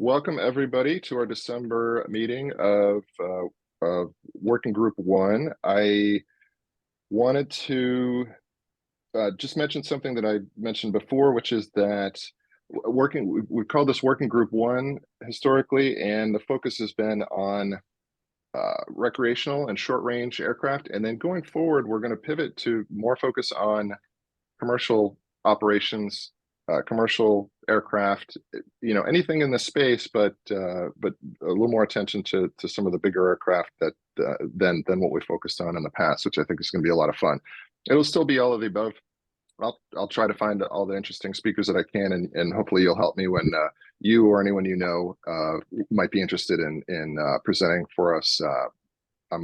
welcome everybody to our December meeting of Working Group 1. I wanted to just mention something that I mentioned before, which is that we call this Working Group 1 historically, and the focus has been on recreational and short-range aircraft. And then going forward, we're going to pivot to more focus on commercial operations, commercial aircraft, anything in the space, but a little more attention to some of the bigger aircraft that than what we focused on in the past, which I think is going to be a lot of fun. It'll still be all of the above. I'll try to find all the interesting speakers that I can, and hopefully you'll help me when you or anyone you know might be interested in presenting for us.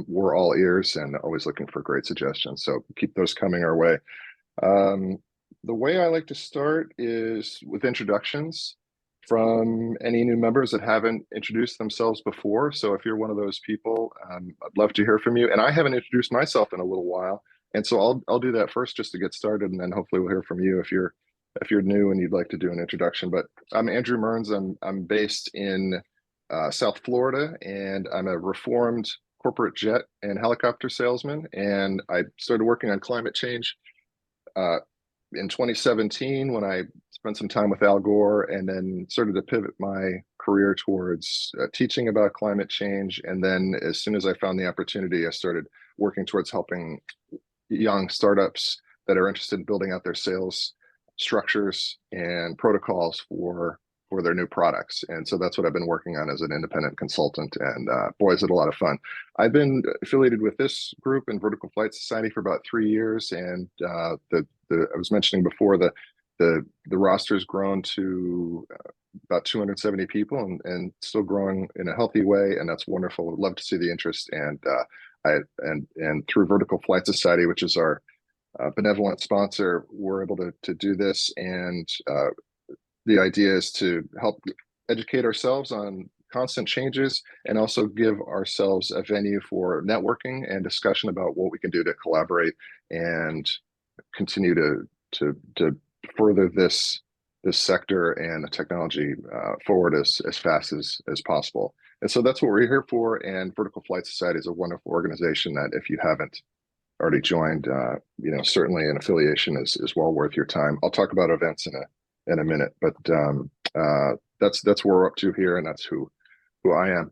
We're all ears and always looking for great suggestions, so keep those coming our way. The way I like to start is with introductions from any new members that haven't introduced themselves before. So if you're one of those people, I'd love to hear from you. And I haven't introduced myself in a little while, and so I'll do that first just to get started, and then hopefully we'll hear from you if you're new and you'd like to do an introduction. But I'm Andrew Mearns. I'm based in South Florida, and I'm a reformed corporate jet and helicopter salesman. And I started working on climate change in 2017 when I spent some time with Al Gore, and then started to pivot my career towards teaching about climate change. And then as soon as I found the opportunity, I started working towards helping young startups that are interested in building out their sales structures and protocols for their new products. And so that's what I've been working on as an independent consultant, and boy, is it a lot of fun. I've been affiliated with this group in Vertical Flight Society for about 3 years, and I was mentioning before, the roster's grown to about 270 people, and still growing in a healthy way, and that's wonderful. I'd love to see the interest, and through Vertical Flight Society, which is our benevolent sponsor, we're able to do this. And the idea is to help educate ourselves on constant changes, and also give ourselves a venue for networking and discussion about what we can do to collaborate and continue to further this sector and the technology forward as fast as possible. And so that's what we're here for. And Vertical Flight Society is a wonderful organization that, if you haven't already joined, certainly an affiliation is well worth your time. I'll talk about events in a minute, but that's what we're up to here, and that's who I am.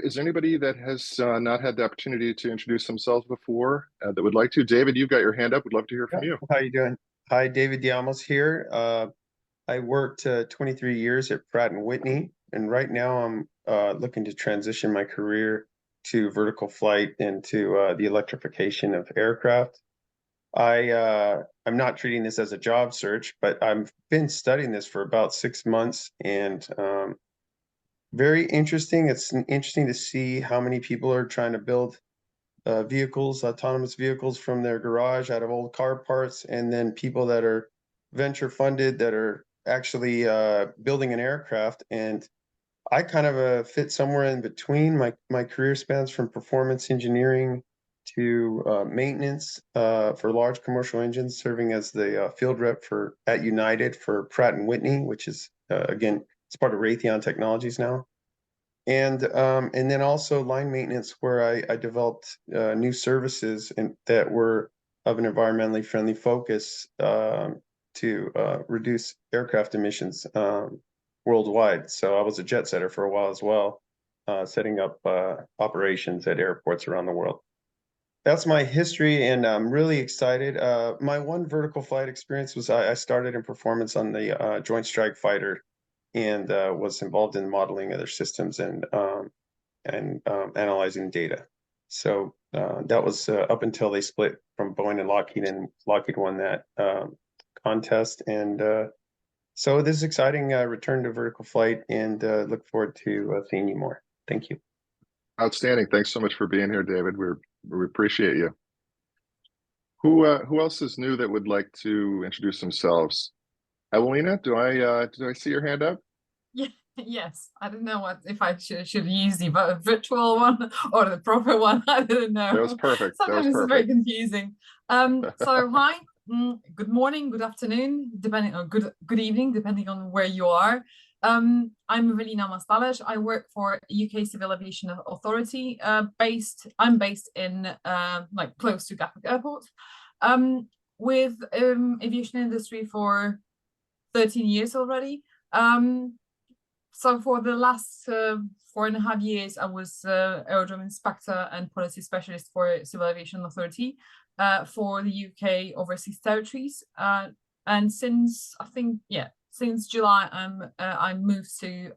Is there anybody that has not had the opportunity to introduce themselves before that would like to? David, you've got your hand up. We'd love to hear from you. How you doing? Hi, David Diamos here. I worked 23 years at Pratt & Whitney, and right now I'm looking to transition my career to vertical flight and to the electrification of aircraft. I'm not treating this as a job search, but I've been studying this for about 6 months, and very interesting. It's interesting to see how many people are trying to build autonomous vehicles from their garage out of old car parts, and then people that are venture funded that are actually building an aircraft. And I kind of fit somewhere in between. My career spans from performance engineering to maintenance for large commercial engines, serving as the field rep at United for Pratt & Whitney, which is again, it's part of Raytheon Technologies now. And then also line maintenance, where I developed new services that were of an environmentally friendly focus to reduce aircraft emissions worldwide. So I was a jet setter for a while as well, setting up operations at airports around the world. That's my history, and I'm really excited. My one vertical flight experience was I started in performance on the Joint Strike Fighter, and was involved in modeling other systems and analyzing data. So that was up until they split from Boeing and Lockheed won that contest. And so this is exciting. Return to vertical flight, and look forward to seeing you more. Thank you. Outstanding. Thanks so much for being here, David. We appreciate you. Who else is new that would like to introduce themselves? Evelina, do I see your hand up? Yeah, yes. I don't know if I should use the virtual one or the proper one. I don't know. That was perfect. Sometimes it's very confusing. So hi, good morning, good afternoon, depending, or good evening, depending on where you are. I'm Evelina Mastales. I work for UK Civil Aviation Authority. I'm based in like close to Gatwick Airport. With aviation industry for 13 years already. So for the last 4.5 years, I was aerodrome inspector and policy specialist for Civil Aviation Authority for the UK overseas territories. And since since July, I moved to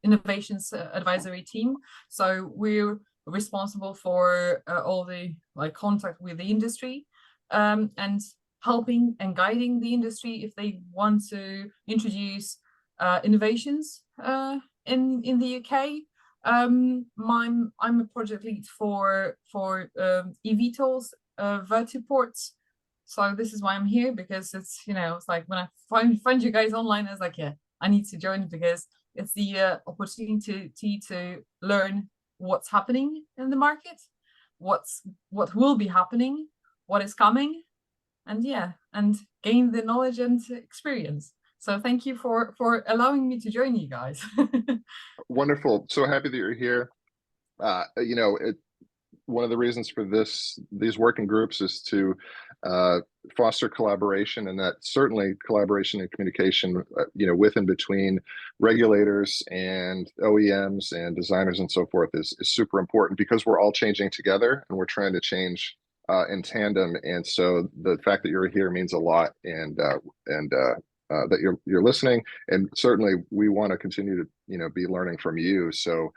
innovations advisory team. So we're responsible for all the contact with the industry and helping and guiding the industry if they want to introduce innovations in the UK. I'm a project lead for eVTOLs, vertiports. So this is why I'm here, because it's it's like when I find you guys online, I was like, yeah, I need to join because it's the opportunity to learn what's happening in the market, what will be happening, what is coming, and gain the knowledge and experience. So thank you for allowing me to join you guys. Wonderful. So happy that you're here. One of the reasons for these working groups is to foster collaboration, and that certainly collaboration and communication, with and between regulators and OEMs and designers and so forth is super important, because we're all changing together and we're trying to change in tandem. And so the fact that you're here means a lot, and that you're listening, and certainly we want to continue to be learning from you. So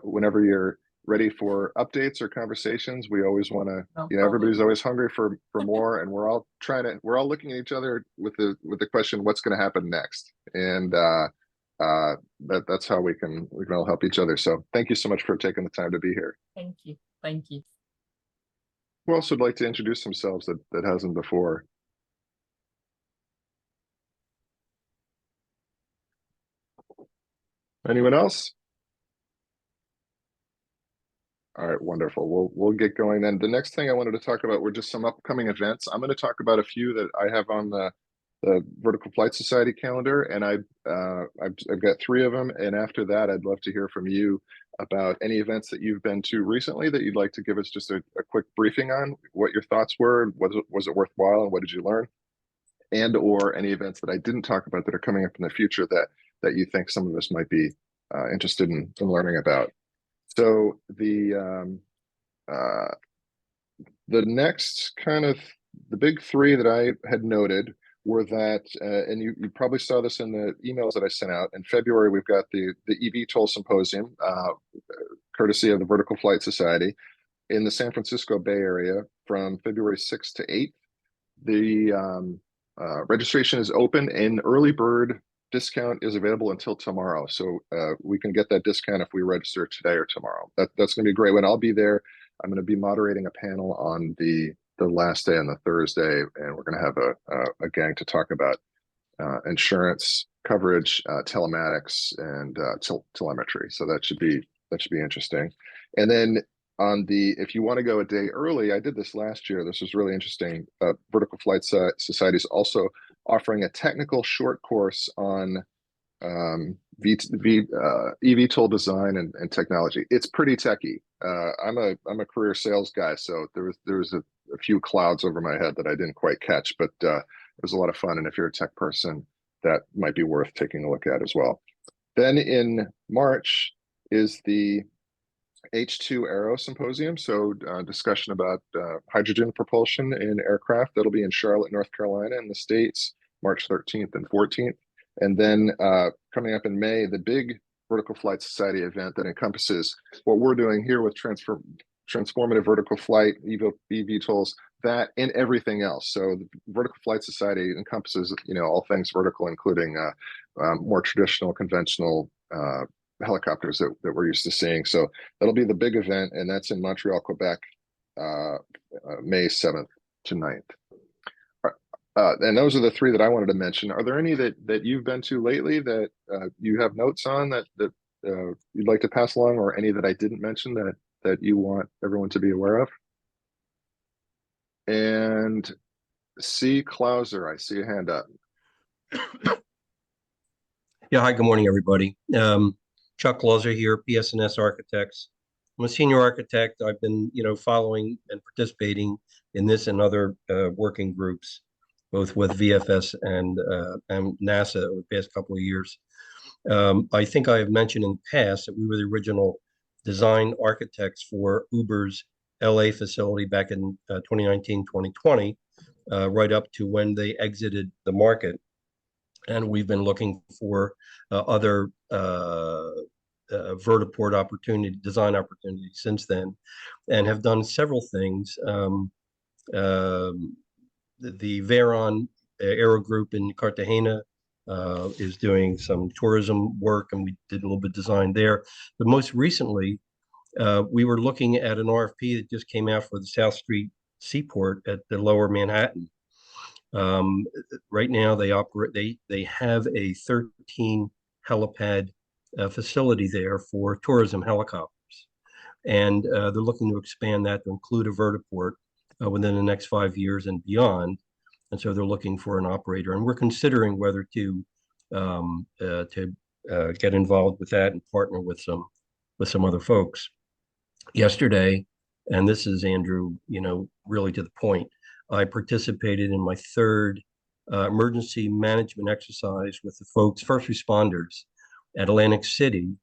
whenever you're ready for updates or conversations, we always want to, everybody's always hungry for more, and we're all looking at each other with the question, what's going to happen next? And that's how we can all help each other. So thank you so much for taking the time to be here. Thank you. Who else would like to introduce themselves that hasn't before? Anyone else? All right, wonderful. We'll get going then. The next thing I wanted to talk about were just some upcoming events. I'm going to talk about a few that I have on the Vertical Flight Society calendar, and I've got 3 of them. And after that, I'd love to hear from you about any events that you've been to recently that you'd like to give us just a quick briefing on, what your thoughts were, was it worthwhile, and what did you learn? And or any events that I didn't talk about that are coming up in the future that you think some of us might be interested in learning about. So the next kind of the big 3 that I had noted were that, and you probably saw this in the emails that I sent out. In February, we've got the eVTOL Symposium, courtesy of the Vertical Flight Society, in the San Francisco Bay Area from February 6th to 8th. The registration is open, and early bird discount is available until tomorrow. So we can get that discount if we register today or tomorrow. That's going to be great. When I'll be there, I'm going to be moderating a panel on the last day, on the Thursday, and we're going to have a gang to talk about insurance coverage, telematics, and telemetry. So that should be interesting. And then if you want to go a day early, I did this last year. This was really interesting. Vertical Flight Society is also offering a technical short course on eVTOL design and technology. It's pretty techy. I'm a career sales guy, so there was a few clouds over my head that I didn't quite catch, but it was a lot of fun. And if you're a tech person, that might be worth taking a look at as well. Then in March is the H2 Aero Symposium, so discussion about hydrogen propulsion in aircraft. That'll be in Charlotte, North Carolina in the States, March 13th and 14th. And then coming up in May, the big Vertical Flight Society event that encompasses what we're doing here with transformative vertical flight, eVTOLs, that and everything else. So the Vertical Flight Society encompasses, all things vertical, including more traditional, conventional helicopters that we're used to seeing. So that'll be the big event, and that's in Montreal, Quebec, May 7th to 9th. And those are the 3 that I wanted to mention. Are there any that you've been to lately that you have notes on that you'd like to pass along, or any that I didn't mention that you want everyone to be aware of? And C. Klauser, I see a hand up. Yeah, hi, good morning, everybody. Chuck Clauser here, PS&S Architects. I'm a senior architect. I've been, following and participating in this and other working groups, both with VFS and NASA over the past couple of years. I think I have mentioned in the past that we were the original design architects for Uber's LA facility back in 2019, 2020, right up to when they exited the market. And we've been looking for other vertiport design opportunities since then, and have done several things. The Veyron Aero Group in Cartagena is doing some tourism work, and we did a little bit of design there. But most recently, we were looking at an RFP that just came out for the South Street Seaport at the Lower Manhattan. Right now they have a 13 helipad facility there for tourism helicopters, and they're looking to expand that to include a vertiport within the next 5 years and beyond. And so they're looking for an operator, and we're considering whether to get involved with that and partner with some other folks. Yesterday, and this is Andrew, really to the point, I participated in my third emergency management exercise with the folks, first responders at Atlantic City,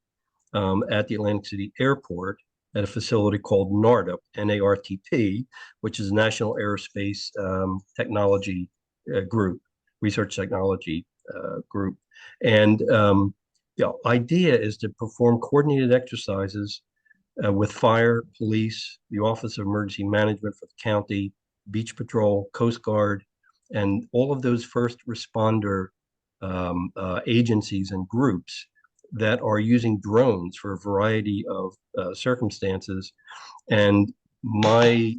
at the Atlantic City Airport, at a facility called NARTP, NARTP, which is National Aerospace Technology Group, Research Technology Group. And idea is to perform coordinated exercises with fire, police, the Office of Emergency Management for the county, Beach Patrol, Coast Guard, and all of those first responder agencies and groups that are using drones for a variety of circumstances. And my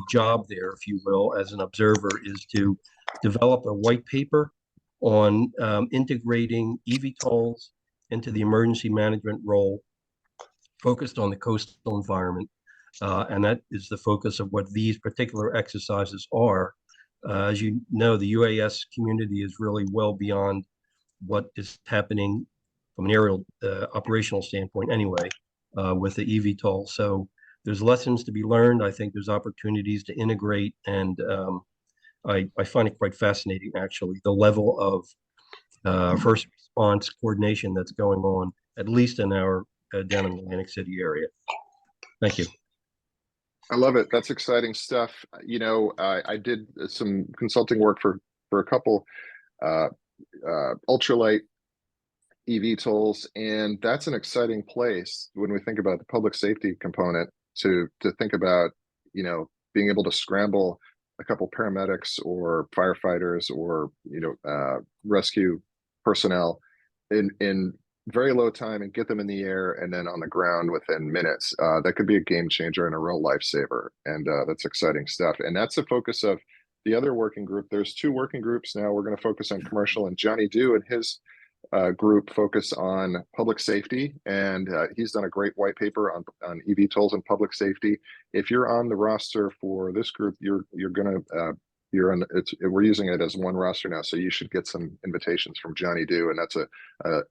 job there, if you will, as an observer, is to develop a white paper on integrating eVTOLs into the emergency management role, focused on the coastal environment. And that is the focus of what these particular exercises are. As you know, the UAS community is really well beyond what is happening from an aerial operational standpoint anyway, with the eVTOL. So there's lessons to be learned. I think there's opportunities to integrate, and I find it quite fascinating, actually, the level of first response coordination that's going on, at least in our down in the Atlantic City area. Thank you. I love it. That's exciting stuff. I did some consulting work for a couple ultralight eVTOLs, and that's an exciting place when we think about the public safety component to think about, being able to scramble a couple paramedics or firefighters or rescue personnel in very low time and get them in the air and then on the ground within minutes. That could be a game changer and a real lifesaver. And that's exciting stuff. And that's the focus of the other working group. There's two working groups now. We're going to focus on commercial, and Johnny Dew and his group focus on public safety. And he's done a great white paper on eVTOLs and public safety. If you're on the roster for this group, we're using it as one roster now, so you should get some invitations from Johnny Dew, and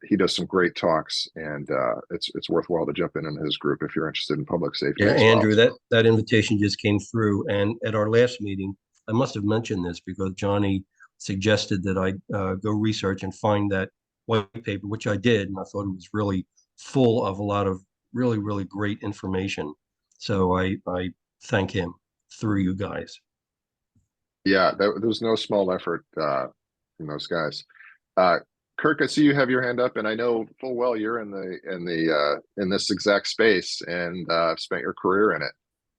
he does some great talks, and it's worthwhile to jump in his group if you're interested in public safety. Yeah, Andrew, that invitation just came through, and at our last meeting, I must have mentioned this because Johnny suggested that I go research and find that white paper, which I did, and I thought it was really full of a lot of really, really great information. So I thank him through you guys. Yeah, there's no small effort from those guys. Kirk, I see you have your hand up, and I know full well you're in this exact space and spent your career in it.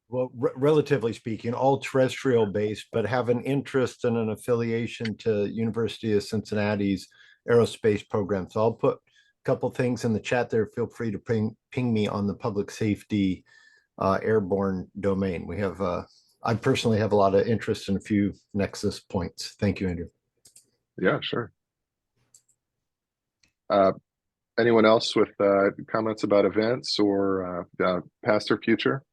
Well, relatively speaking, all terrestrial based, but have an interest and an affiliation to University of Cincinnati's aerospace program. So I'll put a couple things in the chat there. Feel free to ping me on the public safety airborne domain. We have I personally have a lot of interest in a few nexus points. Thank you, Andrew. Yeah, sure. Anyone else with comments about events or past or future?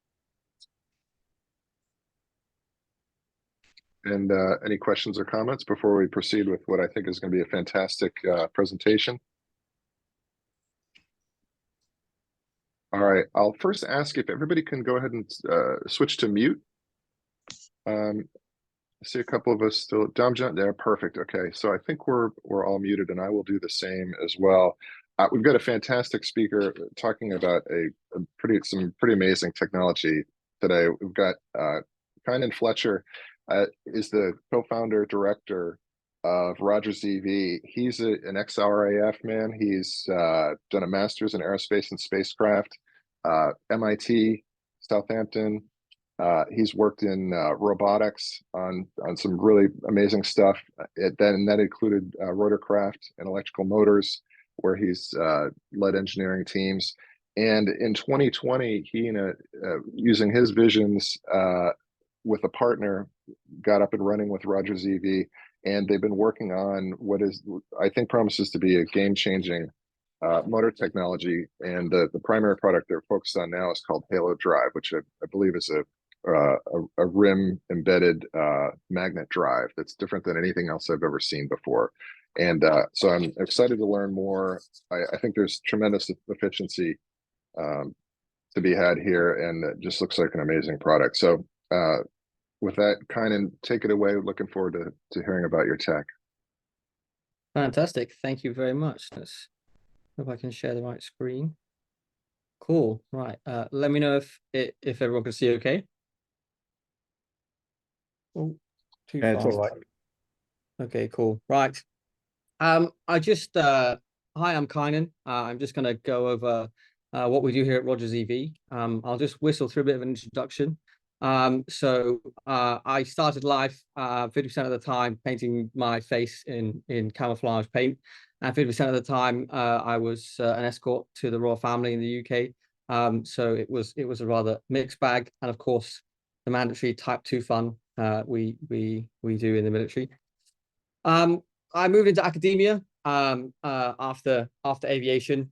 And any questions or comments before we proceed with what I think is going to be a fantastic presentation? All right, I'll first ask if everybody can go ahead and switch to mute. I see a couple of us still. Dom John there, perfect. Okay, so I think we're all muted, and I will do the same as well. We've got a fantastic speaker talking about some pretty amazing technology today. We've got Kynan Fletcher is the co-founder director of RogersEV. He's an ex-RAF man. He's done a master's in aerospace and spacecraft, MIT, Southampton. He's worked in robotics on some really amazing stuff. That included Rotorcraft and electrical motors, where he's led engineering teams. And in 2020, he, using his visions with a partner, got up and running with RogersEV, and they've been working on what is, I think, promises to be a game-changing motor technology. And the primary product they're focused on now is called HaloDrive, which I believe is a rim embedded magnet drive that's different than anything else I've ever seen before. And so I'm excited to learn more. I think there's tremendous efficiency to be had here, and it just looks like an amazing product. So with that, Kynan, take it away. Looking forward to hearing about your tech. Fantastic. Thank you very much. Let's hope I can share the right screen. Cool. Right. Let me know if everyone can see okay. Oh, too fast. It's all right. Okay, cool. Right. Hi, I'm Kynan. I'm just going to go over what we do here at RogersEV. I'll just whistle through a bit of an introduction. I started life 50% of the time painting my face in camouflage paint, and 50% of the time I was an escort to the royal family in the UK. So it was a rather mixed bag, and of course the mandatory Type 2 fun we do in the military. I moved into academia after aviation,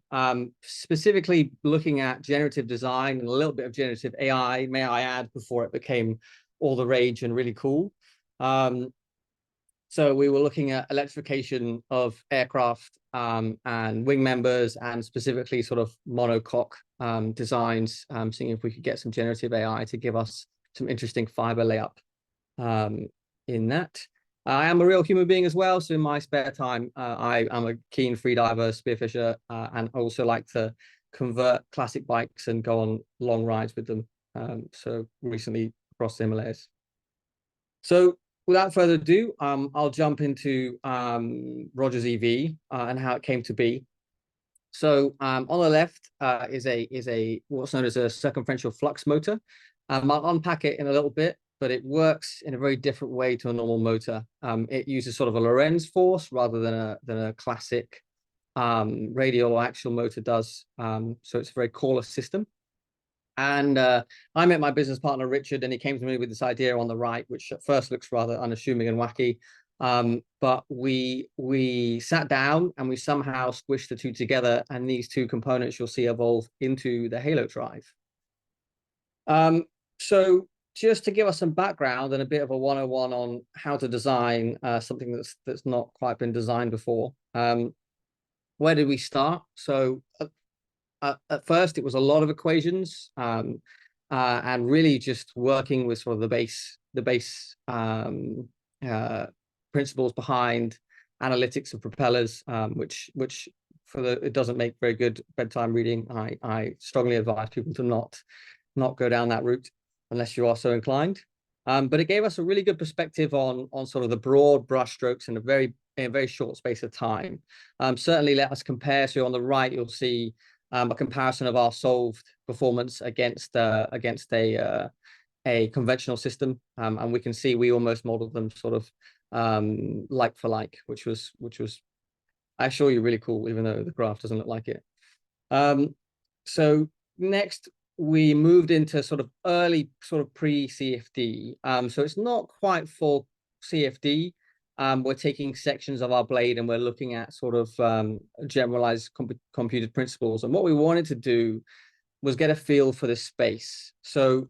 specifically looking at generative design and a little bit of generative AI, may I add, before it became all the rage and really cool. So we were looking at electrification of aircraft and wing members, and specifically sort of monocoque designs, seeing if we could get some generative AI to give us some interesting fiber layup in that. I am a real human being as well, so in my spare time, I'm a keen freediver, spearfisher, and I also like to convert classic bikes and go on long rides with them. So recently across the Himalayas. So without further ado, I'll jump into RogersEV and how it came to be. So on the left is a what's known as a circumferential flux motor. I'll unpack it in a little bit, but it works in a very different way to a normal motor. It uses sort of a Lorentz force rather than a classic radial or axial motor does. So it's a very coreless system. And I met my business partner, Richard, and he came to me with this idea on the right, which at first looks rather unassuming and wacky. But we sat down and we somehow squished the two together, and these two components you'll see evolve into the HaloDrive. So just to give us some background and a bit of a 101 on how to design something that's not quite been designed before. Where did we start? So at first it was a lot of equations and really just working with sort of the base principles behind analytics of propellers, which it doesn't make very good bedtime reading. I strongly advise people to not go down that route unless you are so inclined. But it gave us a really good perspective on sort of the broad brushstrokes in a very short space of time. Certainly let us compare. So on the right, you'll see a comparison of our solved performance against a conventional system. And we can see we almost modeled them sort of like for like, which was, I assure you, really cool, even though the graph doesn't look like it. So next, we moved into sort of early sort of pre-CFD. So it's not quite full CFD. We're taking sections of our blade and we're looking at sort of generalized computed principles. And what we wanted to do was get a feel for this space. So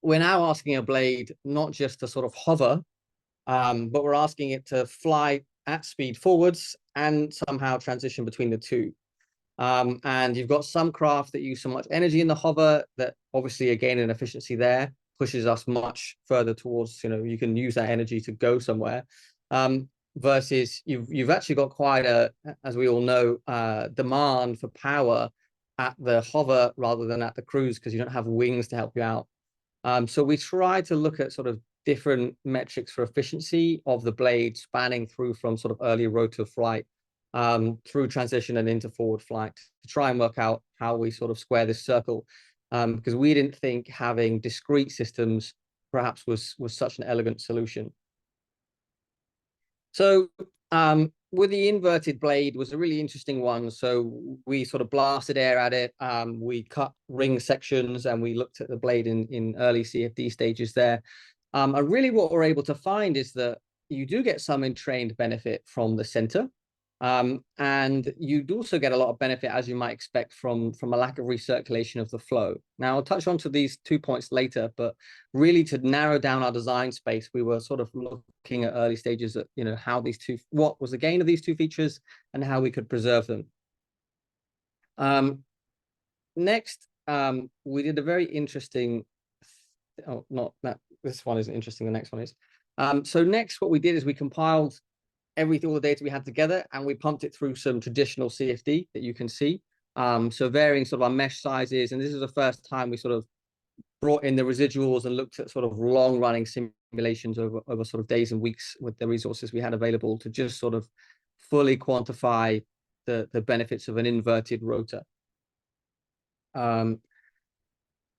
we're now asking a blade not just to sort of hover, but we're asking it to fly at speed forwards and somehow transition between the two. And you've got some craft that use so much energy in the hover that obviously, again, an efficiency there pushes us much further towards, you can use that energy to go somewhere. Versus you've actually got quite a, as we all know, demand for power at the hover rather than at the cruise, because you don't have wings to help you out. So we try to look at sort of different metrics for efficiency of the blade, spanning through from sort of early rotor flight through transition and into forward flight, to try and work out how we sort of square this circle, because we didn't think having discrete systems perhaps was such an elegant solution. So with the inverted blade was a really interesting one. So we sort of blasted air at it. We cut ring sections and we looked at the blade in early CFD stages there. And really what we're able to find is that you do get some entrained benefit from the center. And you'd also get a lot of benefit, as you might expect, from a lack of recirculation of the flow. Now, I'll touch on to these 2 points later, but really to narrow down our design space, we were sort of looking at early stages at, how what was the gain of these two features and how we could preserve them. Next, we did a very interesting, oh, not that, this one isn't interesting, the next one is. So next, what we did is we compiled all the data we had together, and we pumped it through some traditional CFD that you can see. So varying sort of our mesh sizes, and this is the first time we sort of brought in the residuals and looked at sort of long-running simulations over sort of days and weeks with the resources we had available to just sort of fully quantify the benefits of an inverted rotor.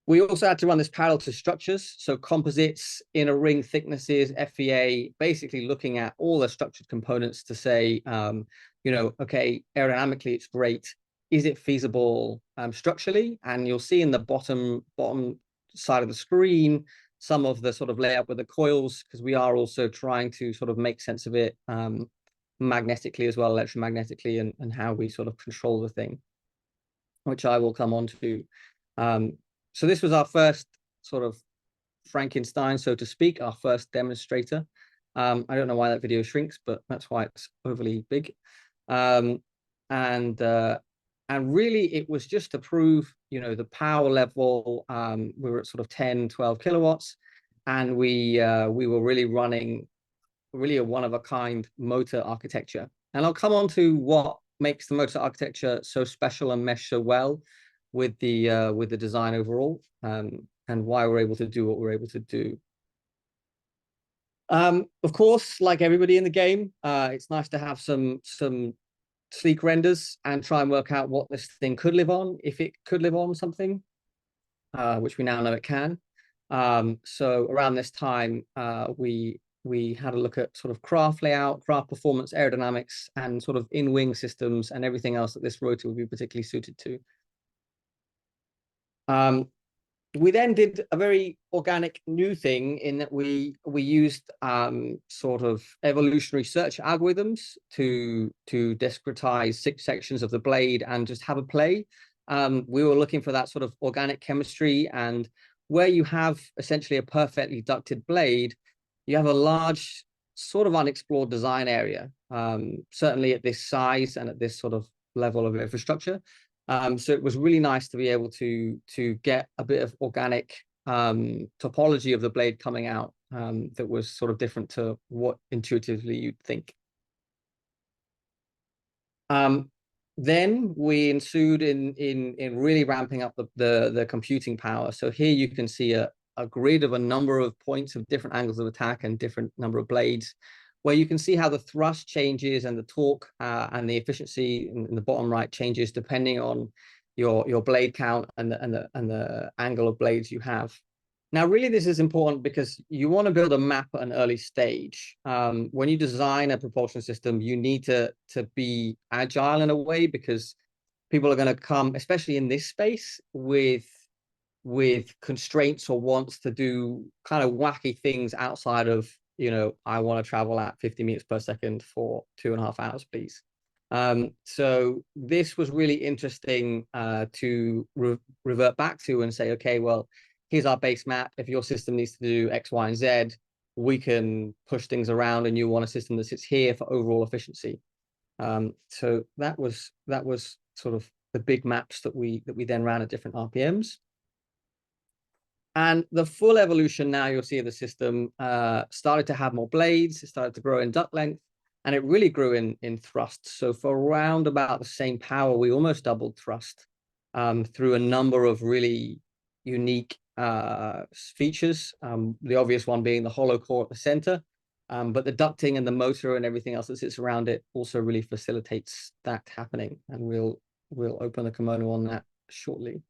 We also had to run this parallel to structures, so composites, inner ring thicknesses, FEA, basically looking at all the structured components to say, okay, aerodynamically it's great. Is it feasible structurally? And you'll see in the bottom side of the screen some of the sort of layout with the coils, because we are also trying to sort of make sense of it magnetically as well, electromagnetically, and how we sort of control the thing, which I will come on to. So this was our first sort of Frankenstein, so to speak, our first demonstrator. I don't know why that video shrinks, but that's why it's overly big. And really it was just to prove, the power level. We were at sort of 10, 12 kilowatts, and we were really running a one-of-a-kind motor architecture. And I'll come on to what makes the motor architecture so special and mesh so well with the design overall, and why we're able to do what we're able to do. Of course, like everybody in the game, it's nice to have some sleek renders and try and work out what this thing could live on, if it could live on something, which we now know it can. So around this time, we had a look at sort of craft layout, craft performance, aerodynamics, and sort of in-wing systems and everything else that this rotor would be particularly suited to. We then did a very organic new thing in that we used sort of evolutionary search algorithms to discretize 6 sections of the blade and just have a play. We were looking for that sort of organic chemistry, and where you have essentially a perfectly ducted blade, you have a large sort of unexplored design area, certainly at this size and at this sort of level of infrastructure. So it was really nice to be able to get a bit of organic topology of the blade coming out that was sort of different to what intuitively you'd think. Then we ensued in really ramping up the computing power. So here you can see a grid of a number of points of different angles of attack and different number of blades, where you can see how the thrust changes and the torque and the efficiency in the bottom right changes depending on your blade count and the angle of blades you have. Now, really, this is important because you want to build a map at an early stage. When you design a propulsion system, you need to be agile in a way, because people are going to come, especially in this space, with constraints or wants to do kind of wacky things outside of, I want to travel at 50 meters per second for 2.5 hours, please. So this was really interesting to revert back to and say, okay, well, here's our base map. If your system needs to do X, Y, and Z, we can push things around, and you want a system that sits here for overall efficiency. So that was sort of the big maps that we then ran at different RPMs. And the full evolution now you'll see of the system started to have more blades, it started to grow in duct length, and it really grew in thrust. So for around about the same power, we almost doubled thrust through a number of really unique features. The obvious one being the hollow core at the center, but the ducting and the motor and everything else that sits around it also really facilitates that happening. And we'll open the kimono on that shortly.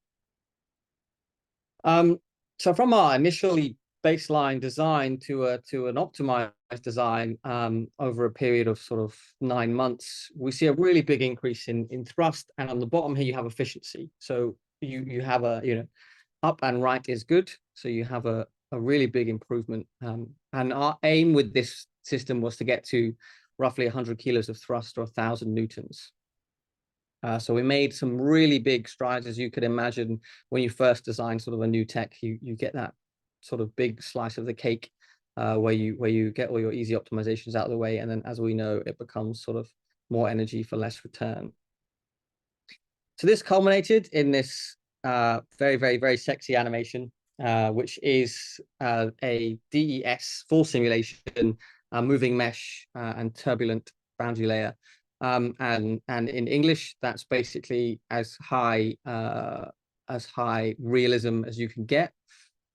So from our initially baseline design to an optimized design over a period of sort of 9 months, we see a really big increase in thrust. And on the bottom here, you have efficiency. So you have a, you know, up and right is good. So you have a really big improvement. And our aim with this system was to get to roughly 100 kilos of thrust or 1,000 newtons. So we made some really big strides, as you could imagine. When you first design sort of a new tech, you get that sort of big slice of the cake where you get all your easy optimizations out of the way, and then, as we know, it becomes sort of more energy for less return. So this culminated in this very, very, very sexy animation, which is a DES full simulation, moving mesh and turbulent boundary layer. And in English, that's basically as high realism as you can get.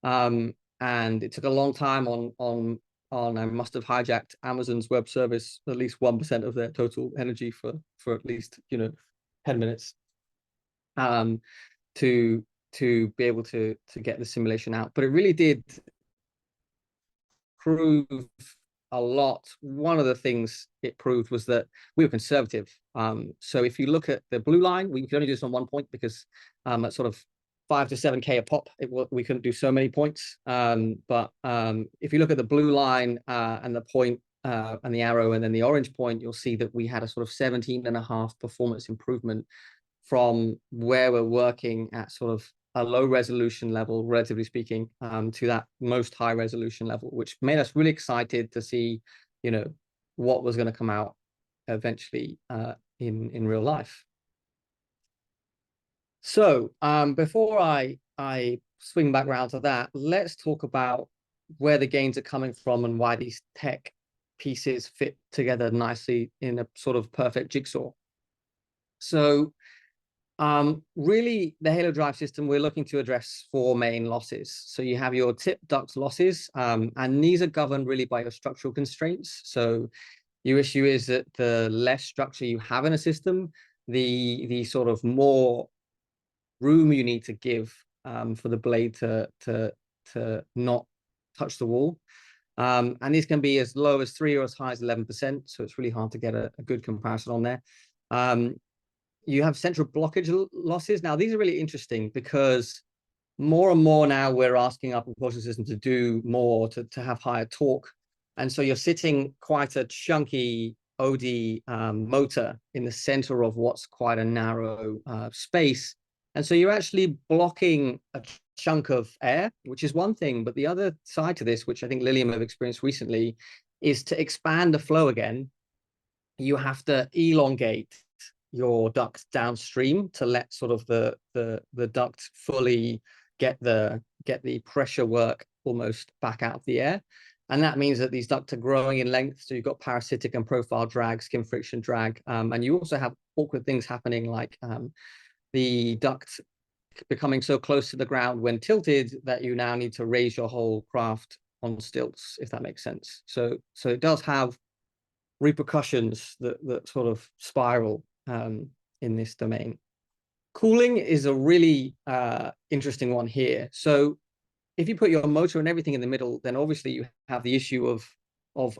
And it took a long time on I must have hijacked Amazon's web service at least 1% of their total energy for at least, you know, 10 minutes to be able to get the simulation out. But it really did prove a lot. One of the things it proved was that we were conservative. So if you look at the blue line, we could only do this on 1 point because at sort of 5 to 7K a pop, we couldn't do so many points. But if you look at the blue line and the point and the arrow and then the orange point, you'll see that we had a sort of 17.5 performance improvement from where we're working at sort of a low resolution level, relatively speaking, to that most high resolution level, which made us really excited to see, you know, what was going to come out eventually in real life. So before I swing back around to that, let's talk about where the gains are coming from and why these tech pieces fit together nicely in a sort of perfect jigsaw. So really, the HaloDrive system, we're looking to address 4 main losses. So you have your tip duct losses, and these are governed really by your structural constraints. So your issue is that the less structure you have in a system, the sort of more room you need to give for the blade to not touch the wall. And these can be as low as 3 or as high as 11%. So it's really hard to get a good comparison on there. You have central blockage losses. Now, these are really interesting because more and more now we're asking our propulsion system to do more, to have higher torque. And so you're sitting quite a chunky OD motor in the center of what's quite a narrow space. And so you're actually blocking a chunk of air, which is one thing. But the other side to this, which I think Lilium have experienced recently, is to expand the flow again, you have to elongate your duct downstream to let sort of the duct fully get the pressure work almost back out of the air. And that means that these ducts are growing in length. So you've got parasitic and profile drag, skin friction drag. And you also have awkward things happening like the duct becoming so close to the ground when tilted that you now need to raise your whole craft on stilts, if that makes sense. So it does have repercussions that sort of spiral in this domain. Cooling is a really interesting one here. So if you put your motor and everything in the middle, then obviously you have the issue of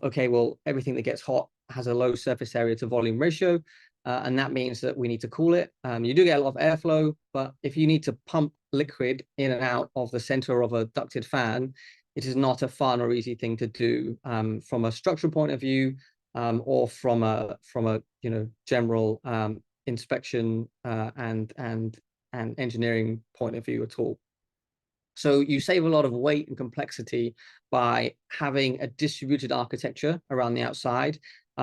okay, well, everything that gets hot has a low surface area to volume ratio, and that means that we need to cool it. You do get a lot of airflow, but if you need to pump liquid in and out of the center of a ducted fan, it is not a fun or easy thing to do from a structural point of view, or from a you know, general inspection and engineering point of view at all. So you save a lot of weight and complexity by having a distributed architecture around the outside,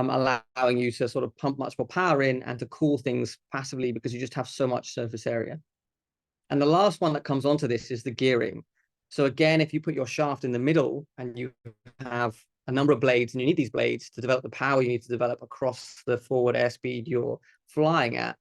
allowing you to sort of pump much more power in and to cool things passively because you just have so much surface area. And the last one that comes onto this is the gearing. So again, if you put your shaft in the middle and you have a number of blades, and you need these blades to develop the power you need to develop across the forward airspeed you're flying at,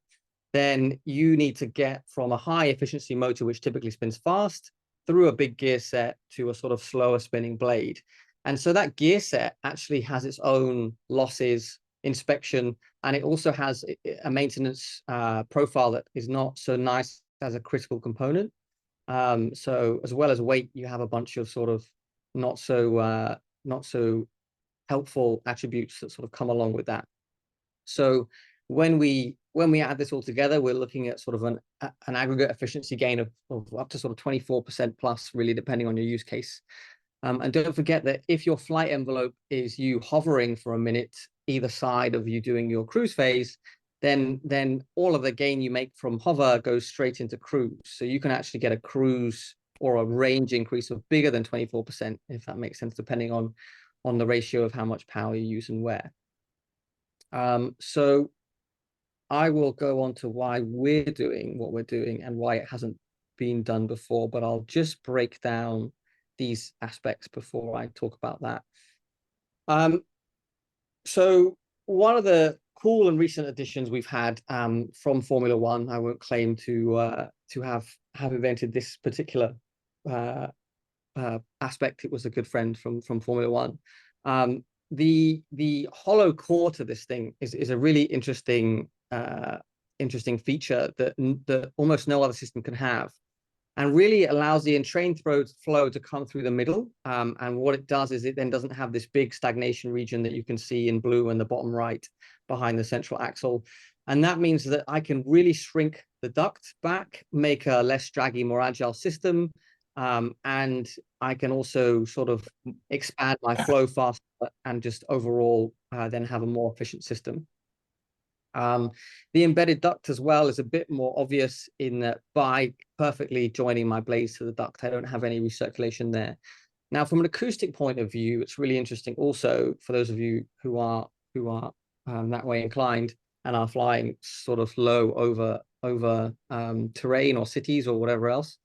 then you need to get from a high efficiency motor, which typically spins fast, through a big gear set to a sort of slower spinning blade. And so that gear set actually has its own losses, inspection, and it also has a maintenance profile that is not so nice as a critical component. So as well as weight, you have a bunch of sort of not so helpful attributes that sort of come along with that. So when we add this all together, we're looking at sort of an aggregate efficiency gain of up to sort of 24% plus, really depending on your use case. And don't forget that if your flight envelope is you hovering for a minute either side of you doing your cruise phase, then all of the gain you make from hover goes straight into cruise. So you can actually get a cruise or a range increase of bigger than 24%, if that makes sense, depending on the ratio of how much power you use and where. So I will go on to why we're doing what we're doing and why it hasn't been done before, but I'll just break down these aspects before I talk about that. So one of the cool and recent additions we've had from Formula One, I won't claim to have invented this particular aspect. It was a good friend from Formula One. The hollow core to this thing is a really interesting feature that almost no other system can have, and really allows the entrained flow to come through the middle. And what it does is it then doesn't have this big stagnation region that you can see in blue in the bottom right behind the central axle. And that means that I can really shrink the duct back, make a less draggy, more agile system. And I can also sort of expand my flow faster and just overall then have a more efficient system. The embedded duct as well is a bit more obvious in that by perfectly joining my blades to the duct, I don't have any recirculation there. Now, from an acoustic point of view, it's really interesting also for those of you who are that way inclined and are flying sort of low over terrain or cities or whatever else.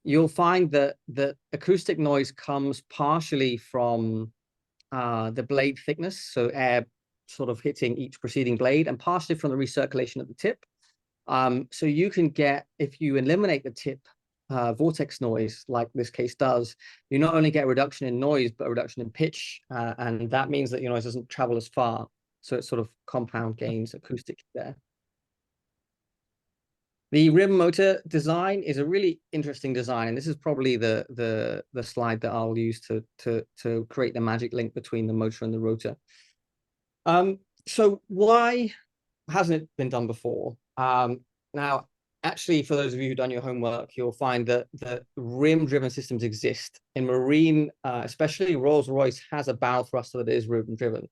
You'll find that acoustic noise comes partially from the blade thickness, so air sort of hitting each preceding blade, and partially from the recirculation at the tip. So you can get, if you eliminate the tip vortex noise, like this case does, you not only get a reduction in noise, but a reduction in pitch. And that means that your noise doesn't travel as far. So it's sort of compound gains acoustically there. The rim motor design is a really interesting design, and this is probably the slide that I'll use to create the magic link between the motor and the rotor. So why hasn't it been done before? Now, actually, for those of you who've done your homework, you'll find that rim-driven systems exist. In marine, especially, Rolls-Royce has a bow thruster that is rim-driven.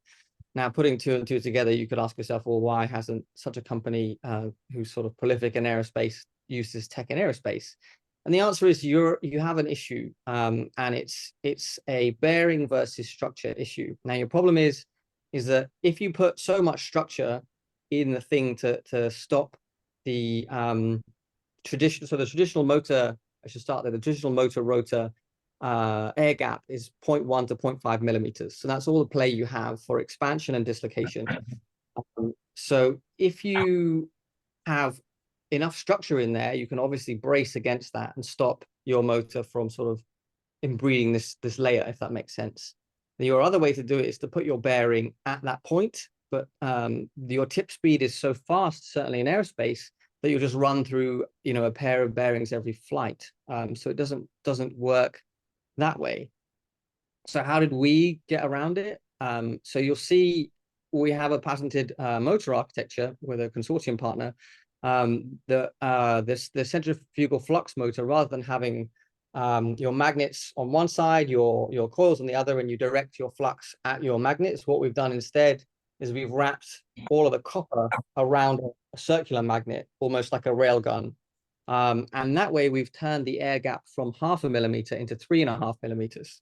Now, putting two and two together, you could ask yourself, well, why hasn't such a company who's sort of prolific in aerospace used this tech in aerospace? And the answer is you have an issue, and it's a bearing versus structure issue. Now, your problem is that if you put so much structure in the thing to stop the traditional motor, I should start there, the traditional motor rotor air gap is 0.1 to 0.5 millimeters. So that's all the play you have for expansion and dislocation. So if you have enough structure in there, you can obviously brace against that and stop your motor from sort of inbreeding this layer, if that makes sense. Your other way to do it is to put your bearing at that point, but your tip speed is so fast, certainly in aerospace, that you'll just run through, a pair of bearings every flight. So it doesn't work that way. So how did we get around it? So you'll see we have a patented motor architecture with a consortium partner. The centrifugal flux motor, rather than having your magnets on one side, your coils on the other, and you direct your flux at your magnets, what we've done instead is we've wrapped all of the copper around a circular magnet, almost like a rail gun. And that way we've turned the air gap from 0.5 millimeter into 3.5 millimeters.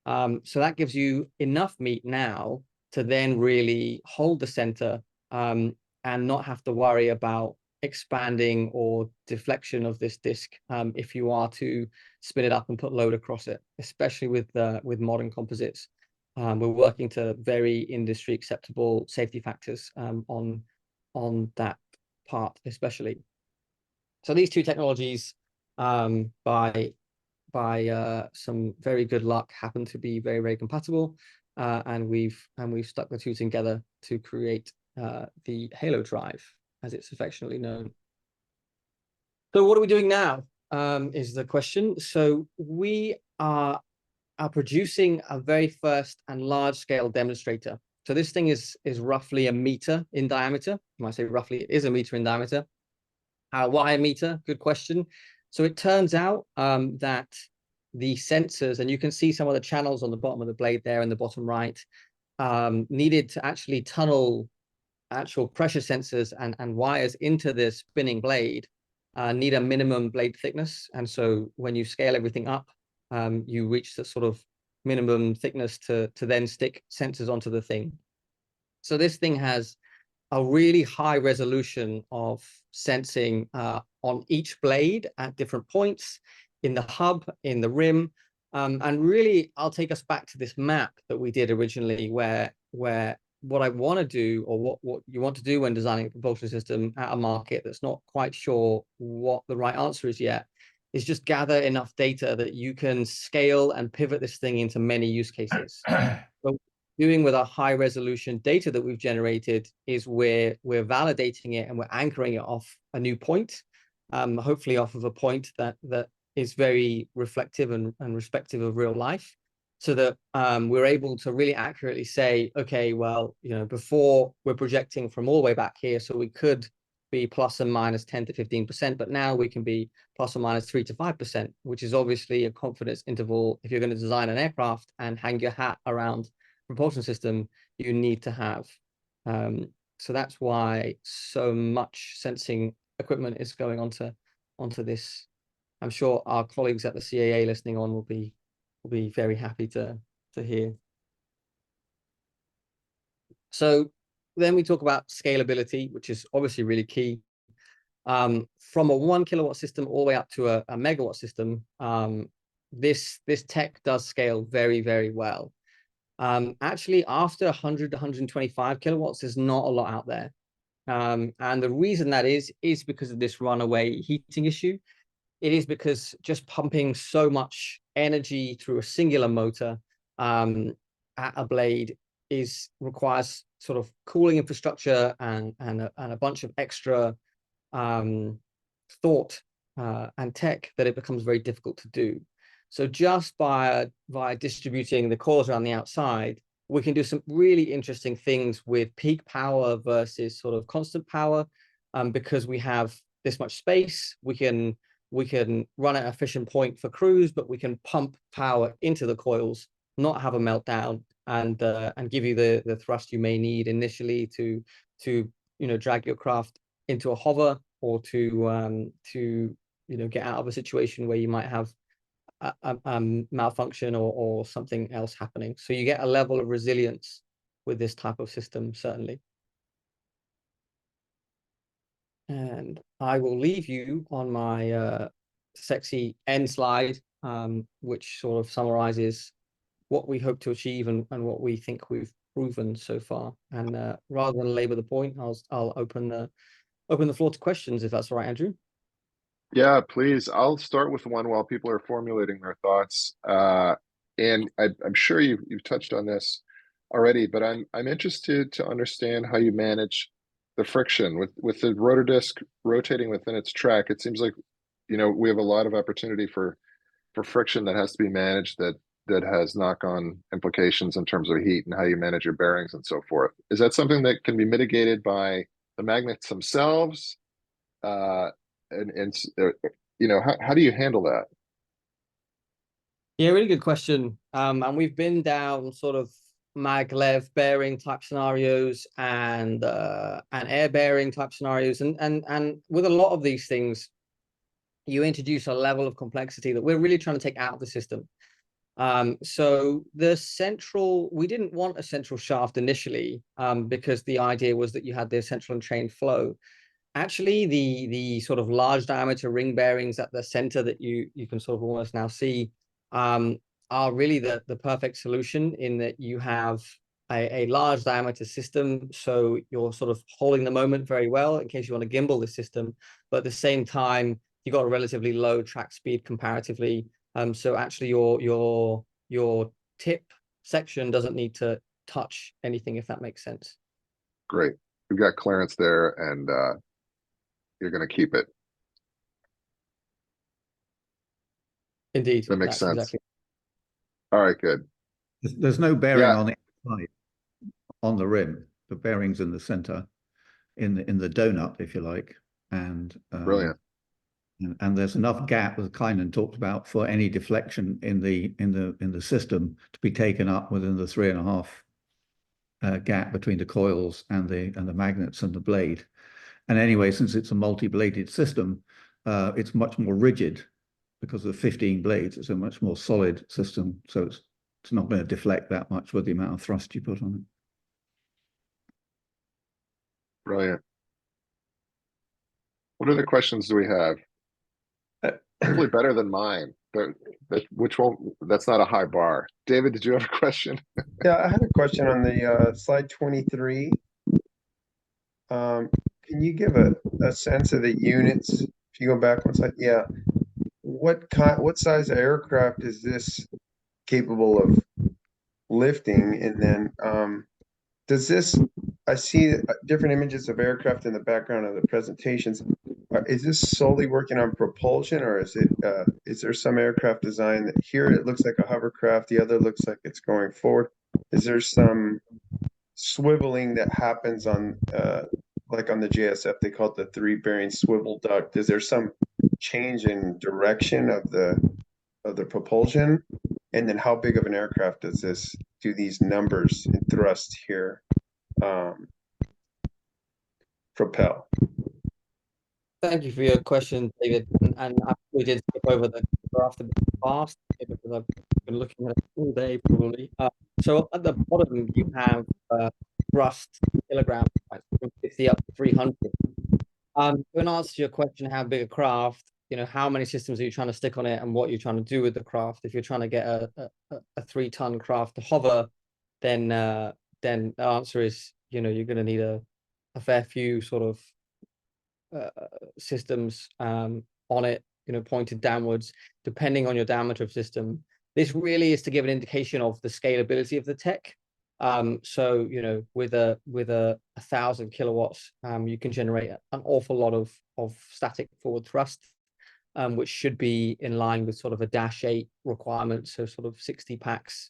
So that gives you enough meat now to then really hold the center and not have to worry about expanding or deflection of this disc if you are to spin it up and put load across it, especially with modern composites. We're working to very industry acceptable safety factors on that part, especially. So these two technologies, by some very good luck, happen to be very, very compatible, and we've stuck the two together to create the HaloDrive, as it's affectionately known. So what are we doing now, is the question. So we are producing a very first and large-scale demonstrator. So this thing is roughly a meter in diameter. When I say roughly, it is a meter in diameter. Why a meter? Good question. So it turns out that the sensors, and you can see some of the channels on the bottom of the blade there in the bottom right, needed to actually tunnel actual pressure sensors and wires into this spinning blade, need a minimum blade thickness. And so when you scale everything up, you reach the sort of minimum thickness to then stick sensors onto the thing. So this thing has a really high resolution of sensing on each blade at different points in the hub, in the rim. And really, I'll take us back to this map that we did originally, where what I want to do, or what you want to do when designing a propulsion system at a market that's not quite sure what the right answer is yet, is just gather enough data that you can scale and pivot this thing into many use cases. So doing with our high resolution data that we've generated is we're validating it and we're anchoring it off a new point, hopefully off of a point that is very reflective and respective of real life, so that we're able to really accurately say, okay, well, before we're projecting from all the way back here, so we could be plus or minus 10 to 15%, but now we can be plus or minus 3 to 5%, which is obviously a confidence interval. If you're going to design an aircraft and hang your hat around propulsion system, you need to have. So that's why so much sensing equipment is going onto this. I'm sure our colleagues at the CAA listening on will be very happy to hear. So then we talk about scalability, which is obviously really key. From a 1 kilowatt system all the way up to a megawatt system, this tech does scale very, very well. Actually, after 100 to 125 kilowatts, there's not a lot out there. And the reason that is because of this runaway heating issue. It is because just pumping so much energy through a singular motor at a blade requires sort of cooling infrastructure and a bunch of extra thought and tech that it becomes very difficult to do. So just by distributing the coils around the outside, we can do some really interesting things with peak power versus sort of constant power, because we have this much space. We can run at an efficient point for cruise, but we can pump power into the coils, not have a meltdown, and give you the thrust you may need initially to drag your craft into a hover, or to get out of a situation where you might have a malfunction or something else happening. So you get a level of resilience with this type of system, certainly. And I will leave you on my sexy end slide, which sort of summarizes what we hope to achieve and what we think we've proven so far. And rather than labor the point, I'll open the floor to questions, if that's all right, Andrew. Yeah, please. I'll start with one while people are formulating their thoughts. And I'm sure you've touched on this already, but I'm interested to understand how you manage the friction with the rotor disc rotating within its track. It seems like we have a lot of opportunity for friction that has to be managed, that has knock-on implications in terms of heat and how you manage your bearings and so forth. Is that something that can be mitigated by the magnets themselves? How do you handle that? Yeah, really good question. And we've been down sort of maglev bearing type scenarios and air bearing type scenarios, and with a lot of these things, you introduce a level of complexity that we're really trying to take out of the system. So the central, we didn't want a central shaft initially, because the idea was that you had the central and chain flow. Actually, the sort of large diameter ring bearings at the center that you can sort of almost now see are really the perfect solution, in that you have a large diameter system, so you're sort of holding the moment very well in case you want to gimbal the system, but at the same time you've got a relatively low track speed comparatively. So actually your tip section doesn't need to touch anything, if that makes sense. Great. We've got clearance there, and you're going to keep it. Indeed, That makes that's sense. exactly. All right, good. There's no bearing Yeah. on the outside, on the rim. The bearing's in the center, in the donut, if you like, and Brilliant. and there's enough gap, as Kynan talked about, for any deflection in the system to be taken up within the 3.5 gap between the coils and the magnets and the blade. And anyway, since it's a multi-bladed system, it's much more rigid because of 15 blades. It's a much more solid system, so it's not going to deflect that much with the amount of thrust you put on it. Brilliant. What other questions do we have? Hopefully better than mine. Which one? That's not a high bar. David, did you have a question? Yeah, I had a question on the slide 23. Can you give a sense of the units? If you go back one slide, yeah. What size aircraft is this capable of lifting? And then does this, I see different images of aircraft in the background of the presentations. Is this solely working on propulsion, or is there some aircraft design that here it looks like a hovercraft, the other looks like it's going forward? Is there some swiveling that happens on like on the JSF, they call it the 3-bearing swivel duct? Is there some change in direction of the propulsion? And then how big of an aircraft do these numbers and thrust here propel? Thank you for your question, David. And I really did skip over the graph a bit fast because I've been looking at it all day probably. So at the bottom you have thrust kilograms, right, from 50 up to 300. In answer to your question, how big a craft, how many systems are you trying to stick on it, and what you're trying to do with the craft? If you're trying to get a 3-ton craft to hover, then the answer is, you're going to need a fair few sort of systems on it, pointed downwards, depending on your diameter of system. This really is to give an indication of the scalability of the tech. So with a 1,000 kilowatts, you can generate an awful lot of static forward thrust, which should be in line with sort of a Dash 8 requirement, so sort of 60 packs,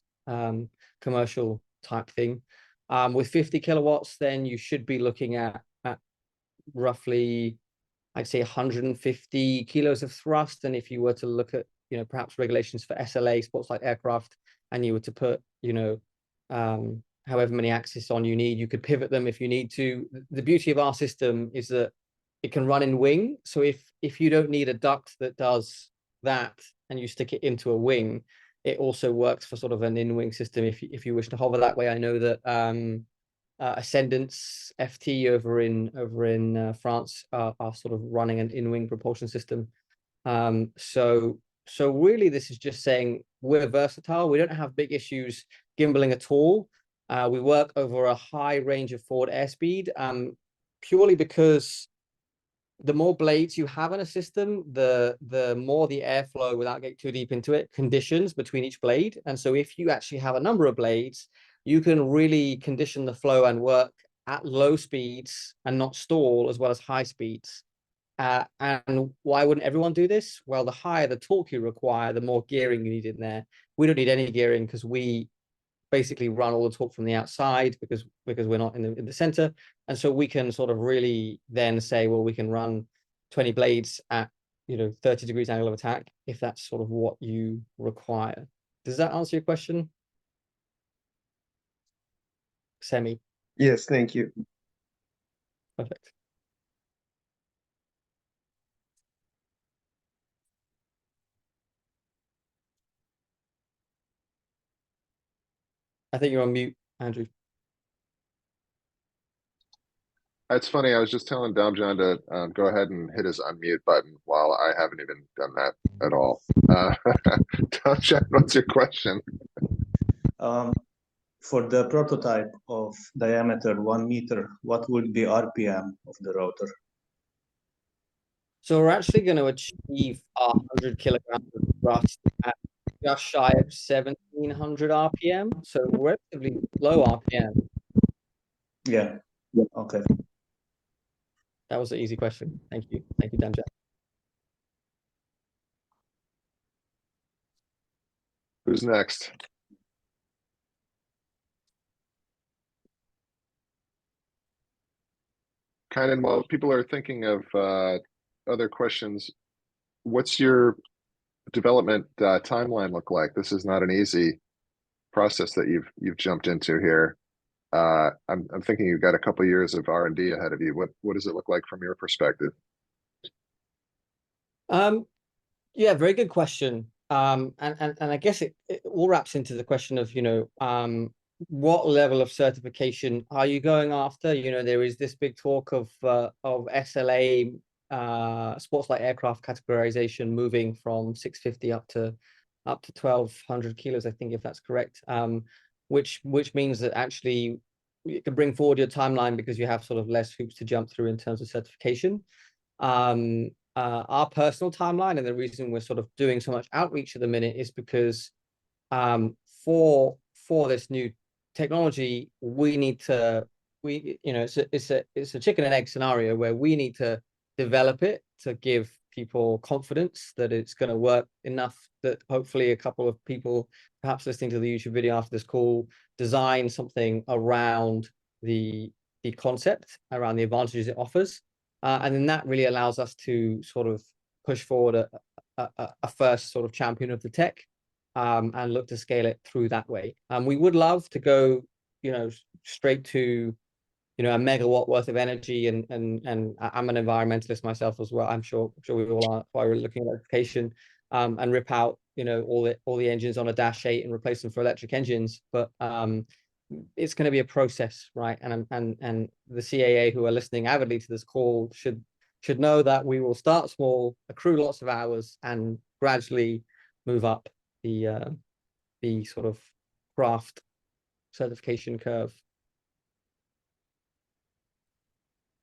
commercial type thing. With 50 kilowatts, then you should be looking at roughly, I'd say 150 kilos of thrust. And if you were to look at, perhaps regulations for SLA, sports light aircraft, and you were to put, however many axes on you need, you could pivot them if you need to. The beauty of our system is that it can run in wing. So if you don't need a duct that does that and you stick it into a wing, it also works for sort of an in-wing system if you wish to hover that way. I know that Ascendance FT over in France are sort of running an in-wing propulsion system. So really this is just saying we're versatile. We don't have big issues gimbaling at all. We work over a high range of forward airspeed, purely because the more blades you have in a system, the more the airflow, without getting too deep into it, conditions between each blade. And so if you actually have a number of blades, you can really condition the flow and work at low speeds and not stall, as well as high speeds. And why wouldn't everyone do this? Well, the higher the torque you require, the more gearing you need in there. We don't need any gearing because we basically run all the torque from the outside because we're not in the center. And so we can sort of really then say, well, we can run 20 blades at 30 degrees angle of attack if that's sort of what you require. Does that answer your question, Semi? Yes, thank you. Perfect. I think you're on mute, Andrew. It's funny, I was just telling Damjan to go ahead and hit his unmute button while I haven't even done that at all. Damjan, what's your question? For the prototype of diameter 1 meter, what would be RPM of the rotor? So we're actually going to achieve 100 kilograms of thrust at just shy of 1700 RPM. So relatively low RPM. Yeah. Okay. That was an easy question. Thank you. Thank you, Damjan. Who's next? Kynan, while people are thinking of other questions, what's your development timeline look like? This is not an easy process that you've jumped into here. I'm thinking you've got a couple of years of R&D ahead of you. What does it look like from your perspective? Yeah, very good question. And I guess it all wraps into the question of, what level of certification are you going after? There is this big talk of SLA, sports light aircraft categorization, moving from 650 up to 1200 kilos, I think, if that's correct. Which means that actually you can bring forward your timeline because you have sort of less hoops to jump through in terms of certification. Our personal timeline, and the reason we're sort of doing so much outreach at the minute, is because for this new technology, we need to it's a chicken and egg scenario where we need to develop it to give people confidence that it's going to work enough that hopefully a couple of people perhaps listening to the YouTube video after this call design something around the concept, around the advantages it offers. And then that really allows us to sort of push forward a first sort of champion of the tech, and look to scale it through that way. We would love to go, straight to, a megawatt worth of energy, and I'm an environmentalist myself as well. I'm sure we all are, while we're looking at electrification, and rip out, all the engines on a Dash 8 and replace them for electric engines. But it's going to be a process, right? And the CAA who are listening avidly to this call should know that we will start small, accrue lots of hours, and gradually move up the sort of craft certification curve.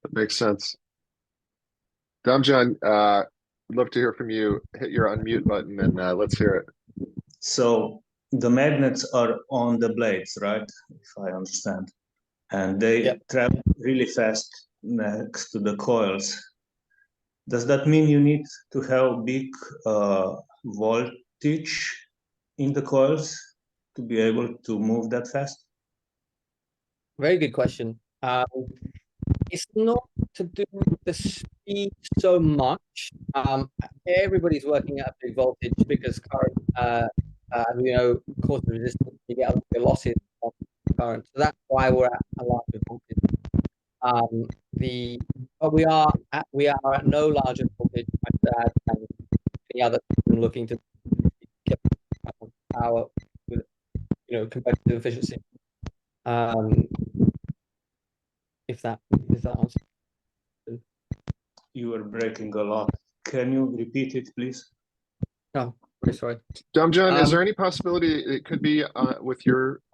That makes sense. Damjan, would love to hear from you. Hit your unmute button and let's hear it. So the magnets are on the blades, right? If I understand. And they travel really fast next to the coils. Does that mean you need to have big voltage in the coils to be able to move that fast? Very good question. It's not to do with the speed so much. Everybody's working at a big voltage because current, causes resistance. You get a losses on current, so that's why we're at a larger voltage. But we are at no larger voltage than any other system looking to get power with competitive efficiency. If that answers. You are breaking a lot. Can you repeat it, please? No, very sorry. Damjan, is there any possibility it could be with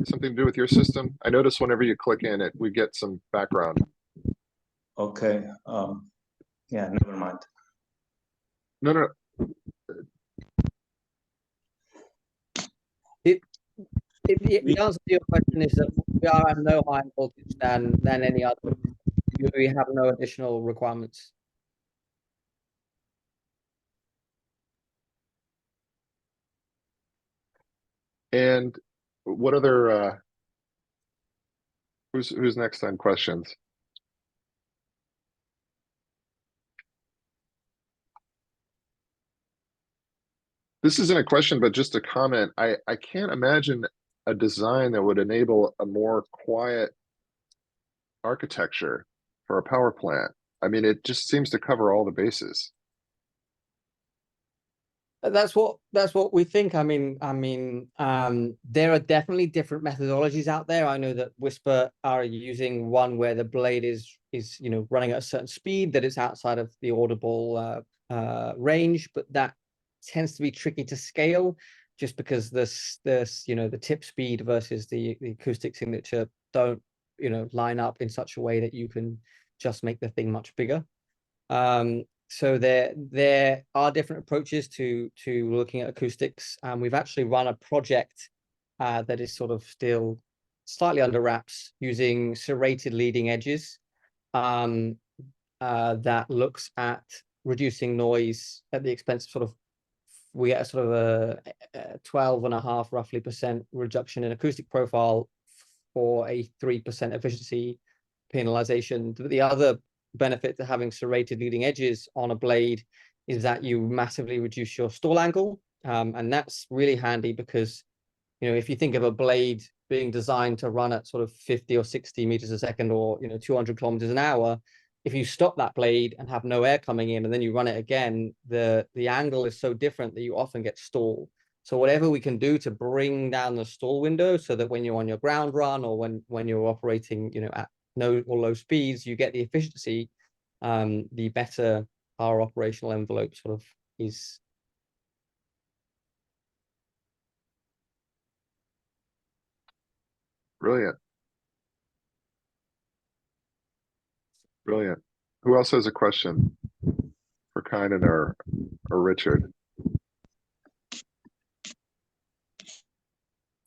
something to do with your system? I notice whenever you click in it, we get some background. Okay. Yeah, never mind. No. The answer to your question is that we are at no higher voltage than any other. We have no additional requirements. And what other who's next on questions? This isn't a question, but just a comment. I can't imagine a design that would enable a more quiet architecture for a power plant. I mean, it just seems to cover all the bases. That's what we think. I mean, there are definitely different methodologies out there. I know that Whisper are using one where the blade is running at a certain speed that is outside of the audible range, but that tends to be tricky to scale, just because the tip speed versus the acoustic signature don't line up in such a way that you can just make the thing much bigger. So there are different approaches to looking at acoustics, and we've actually run a project that is sort of still slightly under wraps, using serrated leading edges that looks at reducing noise at the expense of we get a sort of a 12.5% roughly reduction in acoustic profile for a 3% efficiency penalization. The other benefit to having serrated leading edges on a blade is that you massively reduce your stall angle, and that's really handy because if you think of a blade being designed to run at sort of 50 or 60 meters a second, or 200 kilometers an hour, if you stop that blade and have no air coming in and then you run it again, the angle is so different that you often get stall. So whatever we can do to bring down the stall window so that when you're on your ground run, or when you're operating at no or low speeds, you get the efficiency, the better our operational envelope sort of is. Brilliant. Brilliant. Who else has a question for Kynan or Richard?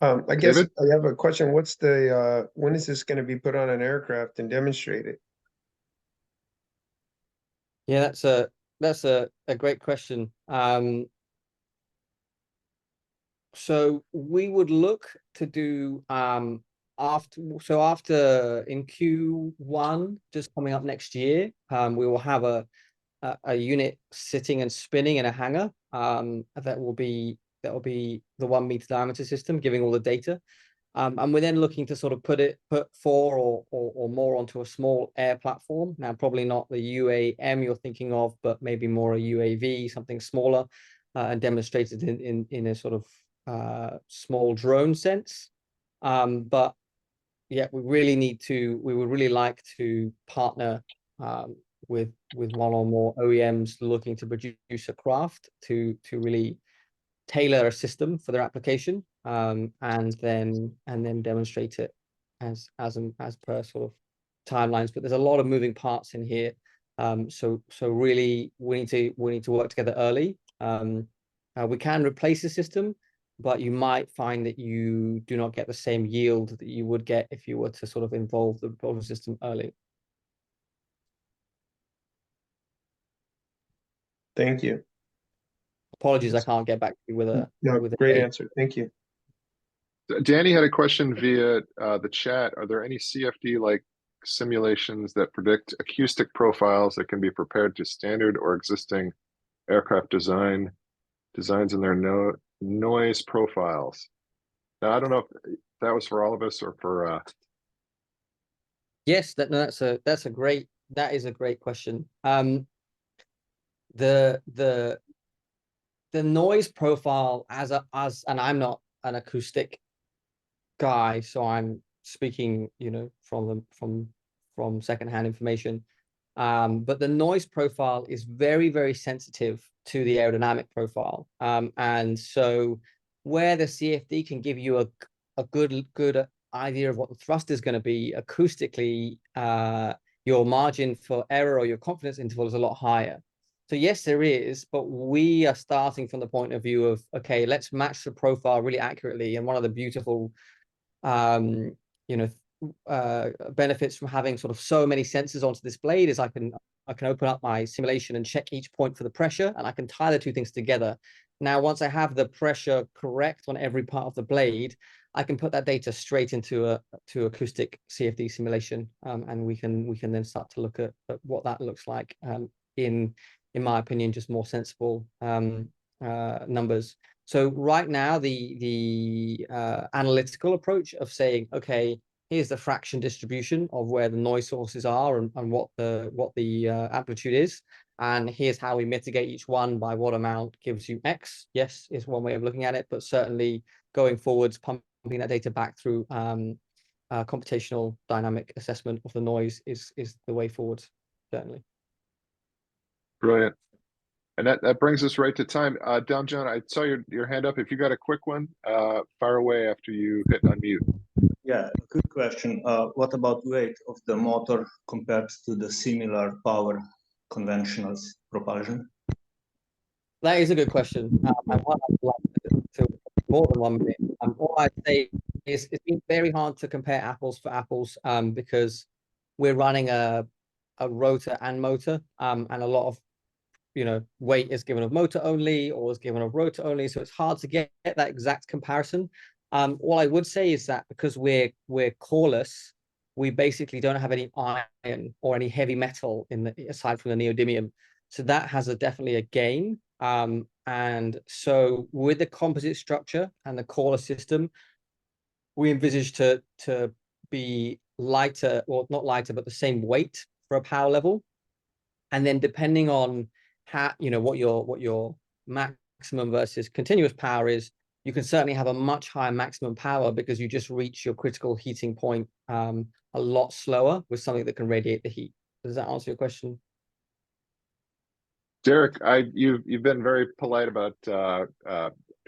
I guess David? I have a question. What's the when is this going to be put on an aircraft and demonstrated? Yeah, that's a great question. So we would look to do after in Q1 just coming up next year, we will have a unit sitting and spinning in a hangar that will be the 1 meter diameter system, giving all the data. And we're then looking to sort of put 4 or more onto a small air platform. Now, probably not the UAM you're thinking of, but maybe more a UAV, something smaller, and demonstrated in a sort of small drone sense. But yeah, we would really like to partner with one or more OEMs looking to produce a craft to really tailor a system for their application, and then demonstrate it as per sort of timelines. But there's a lot of moving parts in here, so really we need to work together early. We can replace the system, but you might find that you do not get the same yield that you would get if you were to sort of involve the propulsion system early. Thank you. Apologies, I can't get back to you with a great answer. Thank you. Danny had a question via the chat. Are there any CFD-like simulations that predict acoustic profiles that can be prepared to standard or existing aircraft designs in their noise profiles? Now, I don't know if that was for all of us or for. Yes, that is a great question. The noise profile and I'm not an acoustic guy, so I'm speaking from secondhand information, but the noise profile is very, very sensitive to the aerodynamic profile, and so where the CFD can give you a good idea of what the thrust is going to be, acoustically your margin for error or your confidence interval is a lot higher. So yes, there is, but we are starting from the point of view of, okay, let's match the profile really accurately. And one of the beautiful, benefits from having sort of so many sensors onto this blade is I can open up my simulation and check each point for the pressure, and I can tie the two things together. Now, once I have the pressure correct on every part of the blade, I can put that data straight into acoustic CFD simulation, and we can then start to look at what that looks like in my opinion, just more sensible numbers. So right now, the analytical approach of saying, okay, here's the fraction distribution of where the noise sources are and what the amplitude is, and here's how we mitigate each one by what amount gives you X. Yes, is one way of looking at it, but certainly going forwards, pumping that data back through computational dynamic assessment of the noise is the way forward, certainly. Brilliant. And that brings us right to time. Down John, I saw your hand up. If you got a quick one, fire away after you hit unmute. Yeah, a quick question. What about weight of the motor compared to the similar power conventional propulsion? That is a good question. And one I'd like to more than 1 minute. All I'd say is it's been very hard to compare apples for apples because we're running a rotor and motor, and a lot of weight is given of motor only or is given of rotor only, so it's hard to get that exact comparison. All I would say is that because we're coreless, we basically don't have any iron or any heavy metal aside from the neodymium, so that has definitely a gain. And so with the composite structure and the coreless system, we envisage to be lighter, or not lighter, but the same weight for a power level. And then depending on how, what your maximum versus continuous power is, you can certainly have a much higher maximum power because you just reach your critical heating point a lot slower with something that can radiate the heat. Does that answer your question? Derek, you've been very polite about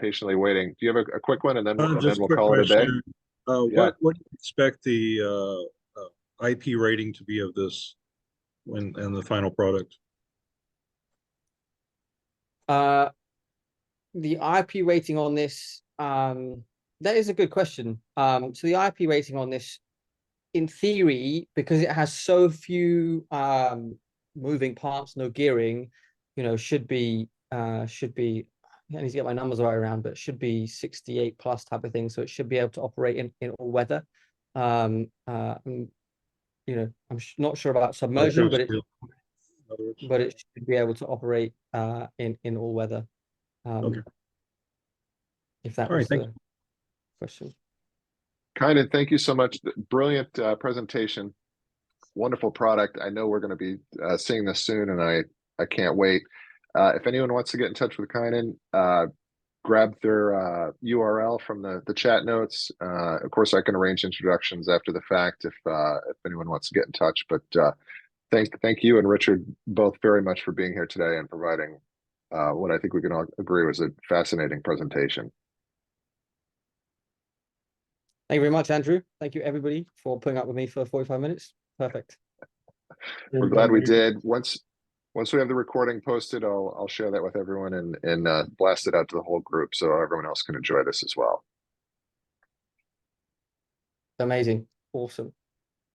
patiently waiting. Do you have a quick one, and then we'll call it a day? What do you expect the IP rating to be of this and the final product? The IP rating on this, that is a good question. So the IP rating on this, in theory, because it has so few moving parts, no gearing, should be I need to get my numbers right around, but should be 68 plus type of thing. So it should be able to operate in all weather. I'm not sure about submersion, but it should be able to operate in all weather. Okay. If that was the question. Kynan, thank you so much. Brilliant presentation. Wonderful product. I know we're going to be seeing this soon, and I can't wait. If anyone wants to get in touch with Kynan, grab their URL from the chat notes. Of course, I can arrange introductions after the fact if anyone wants to get in touch. But thank you and Richard both very much for being here today and providing what I think we can all agree was a fascinating presentation. Thank you very much, Andrew. Thank you, everybody, for putting up with me for 45 minutes. Perfect. We're glad we did. Once we have the recording posted, I'll share that with everyone and blast it out to the whole group so everyone else can enjoy this as well. Amazing. Awesome.